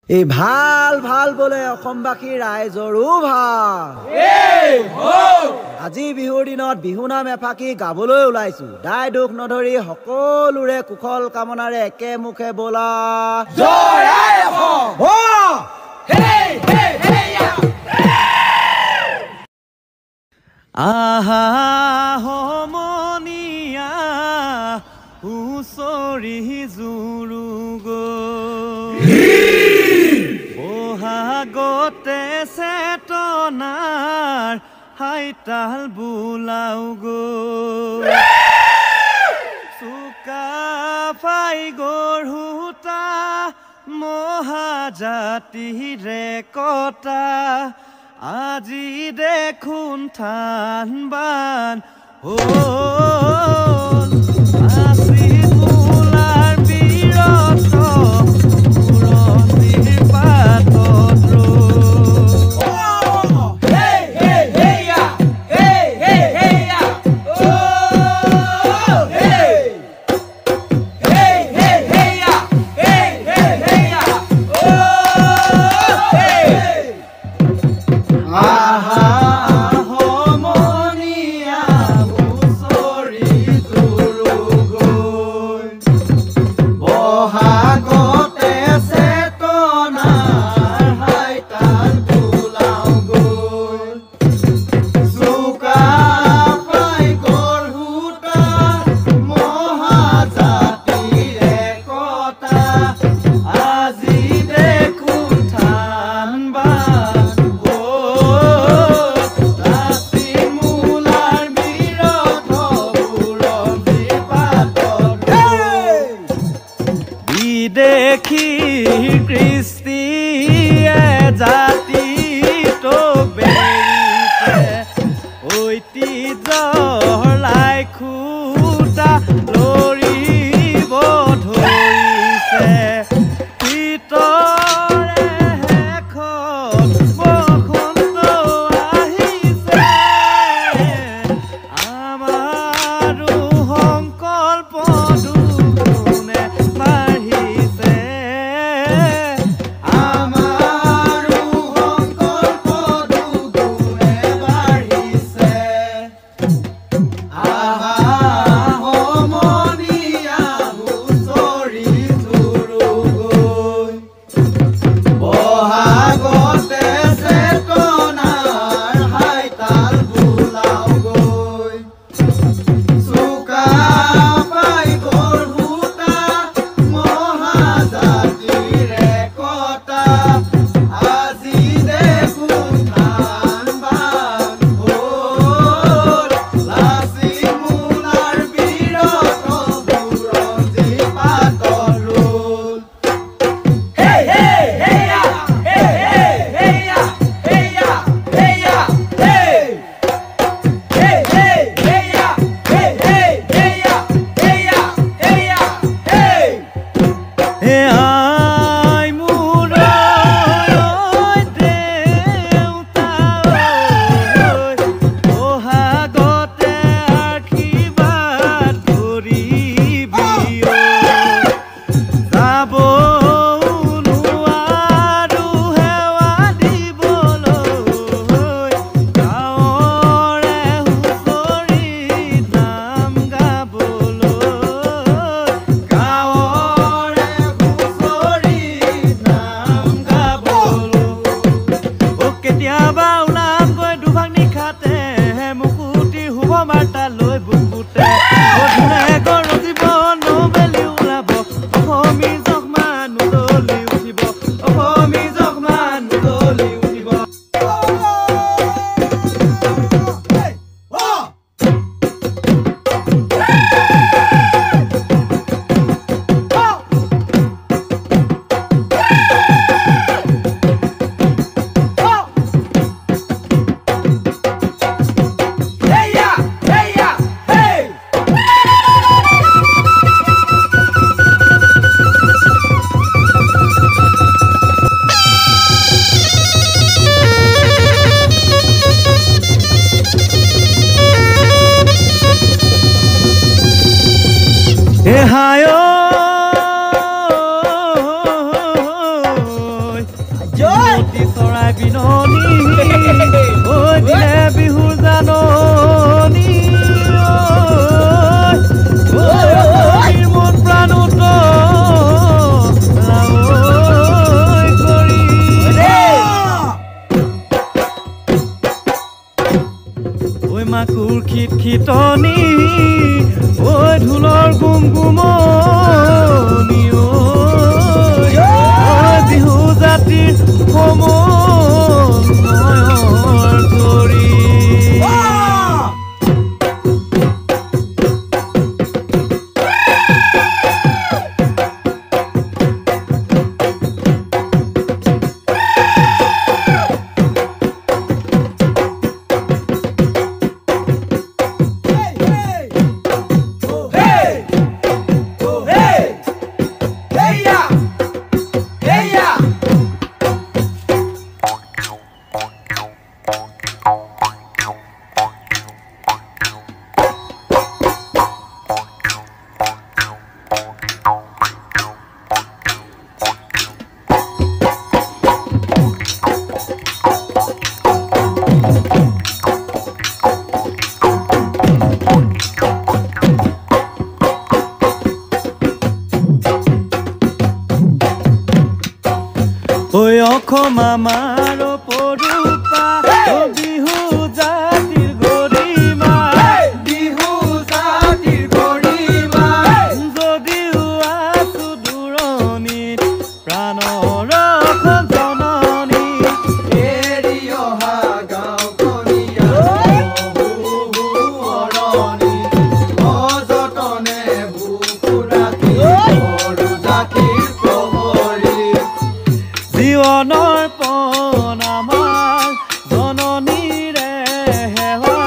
এই ভাল ভাল বোলে অসমবাসী ৰাইজৰো ভাল আজি বিহুৰ দিনত বিহুনাম এফাকি গাবলৈ ওলাইছো দাই দুখ নধৰি সকলোৰে কুশল কামনাৰে একে মুখে বোলা জয় আই অসম হেই হেই হেয়া আহা সমনিয়া হুঁচৰি জুৰুগো বহাগতে চেতনাৰ হাইতাল বোলাও গো চুকা ফাই গঢ়োতা মহাজাতিৰে কটা আজি দেখোন থান বান আছিল বোলাৰ বীৰত পুৰণিৰ পাতত দেখি কৃষ্টিয়ে জাতি তো বেৰিছে ঐতিহ্যৰ লাই খুটা লৰিব ধৰিছে ভিতৰে শেষত বসন্ত আহিছে আমাৰো সংকল্প দুগুণে ঐ মাকুৰ খিটখিটনি ঐ ঢোলৰ গুমগুমনি ঐ বিহু জাতিৰ সময় জৰি ঐ অসম আমাৰ পৰুপা বিহু জাতিৰ গৰিমা বিহু জাতিৰ গৰিমা যদিও আছো দূৰণিত প্ৰাণৰ জননী এৰি অহা গাঁওখনীয়া অৰণি অযতনে বুকু ৰাখি সৰু জাতিৰ প্ৰহৰী জীৱনৰ পণ আমাৰ জননীৰে হেৱা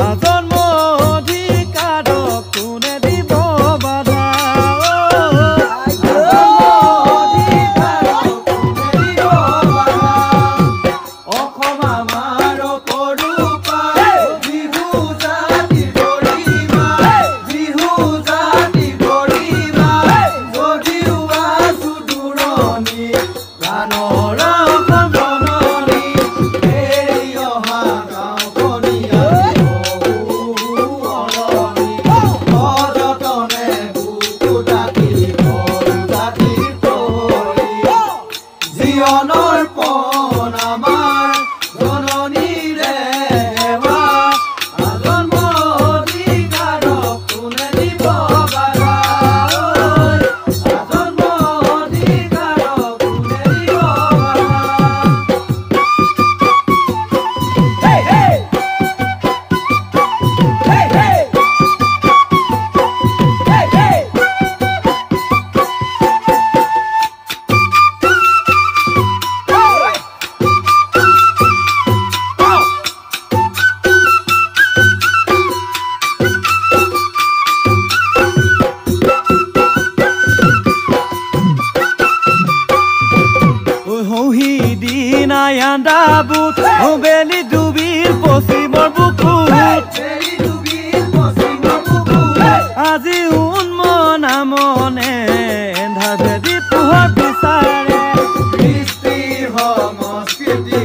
আজন্ম অধিকাৰক কোনে দিব বাধা অসম আমাৰ পৰুপা বিহু জাতিৰ গৰিমা বিহু জাতিৰ গৰিমা যদিও আছো দূৰণি প্ৰাণৰ জননী এৰি অহা গাঁওখনীয়া অৰণি অযতনে বুকু ডাকি সৰু জাতিৰ প্ৰহৰী জীৱনৰ পণ আমাৰ জননীৰে হেৱা আজন্ম অধিকাৰক কোনে দিব বাধা আজন্ম অধিকাৰক কোনে দিব বাধা Hey hey Hey hey Hey hey ঐ হৌহি দিনাই আন্দাবুত বেলি ডুবিল পশ্চিমৰ বুকুত আজি উন্মনা মনে এন্ধাৰ ভেদি পোহৰ বিচাৰে কৃষ্টি সংস্কৃতি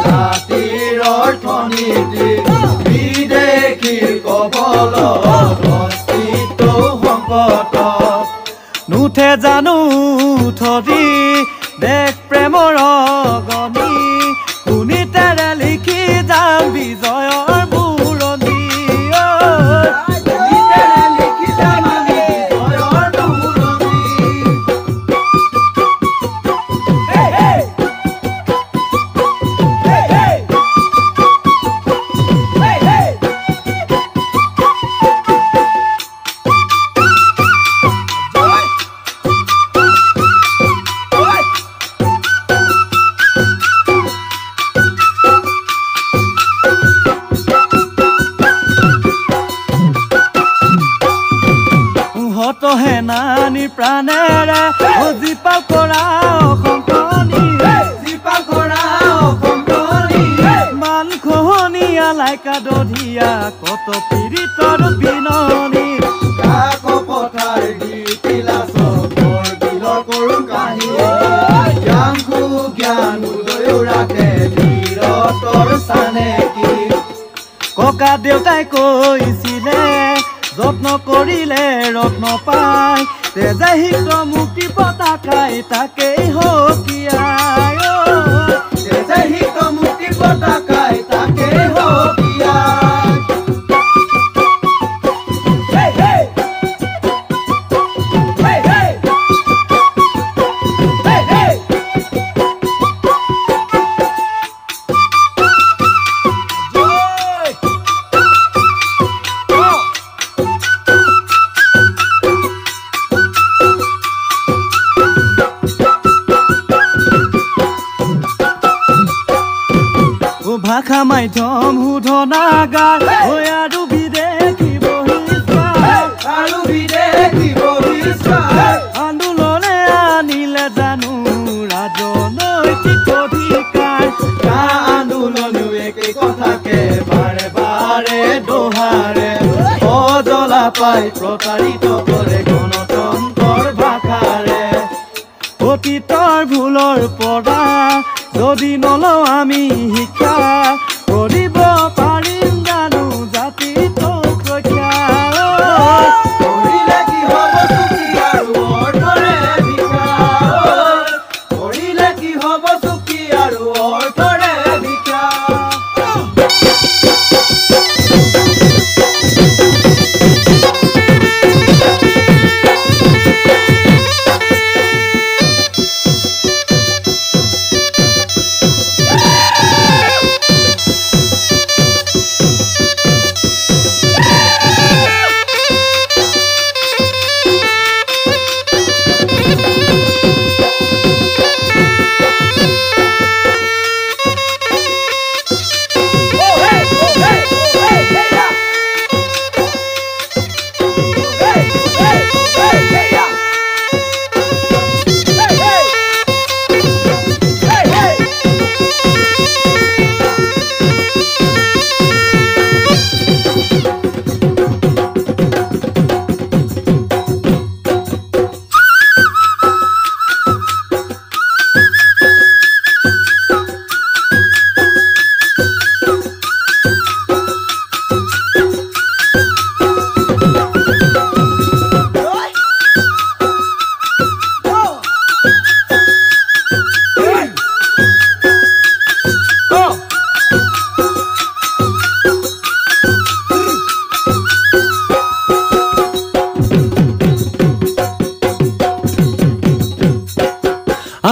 জাতিৰ অৰ্থনীতি বিদেশীৰ কবলত অস্তিত্ব সংকট নুঠে জানো থৰি দেশ প্ৰেমৰ অগনি শুনিতেৰে লিখি যাম বিজয়ৰ বুৰঞ্জী শুনিতেৰে লিখি যাম আমি বিজয়ৰ বুৰঞ্জী Hey hey Hey hey Hey hey সেনানী প্ৰাণেৰে জীপাল কৰা অসমখনি মান খহনীয়া লাইকা দধিয়া কত পীড়িতৰ বিননি কাক পথাৰ গীতিলা চবৰ বিলৰ কৰুণ কাহিনী জ্ঞান জ্ঞান উদয় ৰাখে বীৰতৰ চানে কি ককা দেউতাই কৈছিলে যত্ন কৰিলে ৰত্ন পায় তেজে হিত মুক্তি পতাকাই তাকেই হকিয়াই তেজে হিত মুক্তি পতাকাই তাকেই হকিয়াই ভাষা মাধ্যম শোধনাগাৰ হৈ আৰু বিদেশী বহিষ্কাৰ আন্দোলনে আনিলে জানো ৰাজনৈতিক অধিকাৰ আন্দোলনো একে কথাকে বাৰে বাৰে দোহাৰে অজলা পাই প্ৰতাৰিত কৰে গণতন্ত্ৰৰ ভাষাৰে অতীতৰ ভুলৰ পৰা যদি নলওঁ আমি শিক্ষা কৰিব পাৰিম জানো জাতিটোক ৰক্ষা কৰিলে কি হ'ব চুক্তি আৰু অৰ্থৰে ভিক্ষা কৰিলে কি হ'ব চুক্তি আৰু অৰ্থৰে ভিক্ষা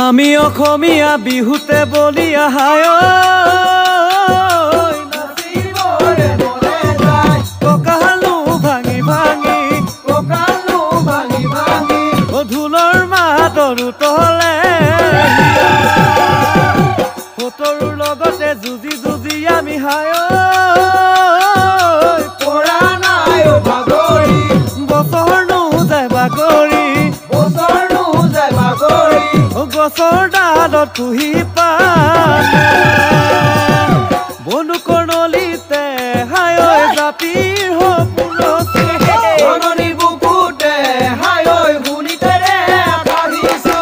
আমি অসমীয়া বিহুতে বলি আহায় কঁকালো ভাঙি ভাঙি ঢোলৰ মাতৰো তলে সতৰুৰ লগতে যুঁজি যুঁজি আমি হায় পৰা নাই ভাগৰি বছৰ নোযায় বাগৰি গছৰ ডালত পুহি পান বনু কৰ্ণলিতে হায় জাপিৰ সপোনতে জননী বুকুতে হায়ৈ শুনিতেৰে ভাবিছো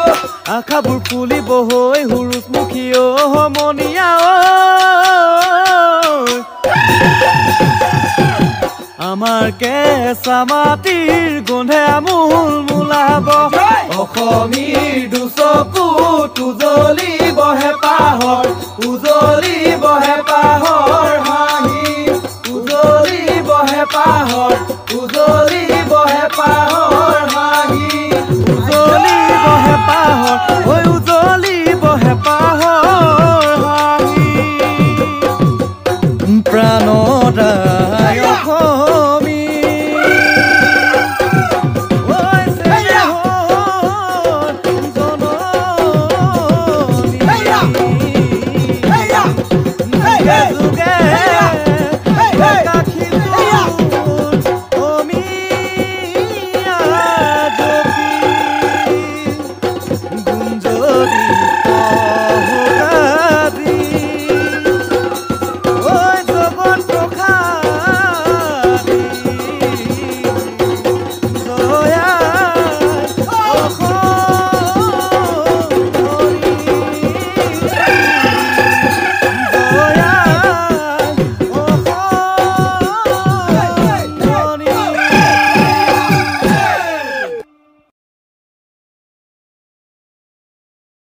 আশাবোৰ ফুলিব হৈ হুৰুচমুখী সমনীয়া আমাৰ কেঁচা মাটিৰ গোন্ধে আমোল মোলাব অসমীৰ দুচকু উজলি বহে পাহৰ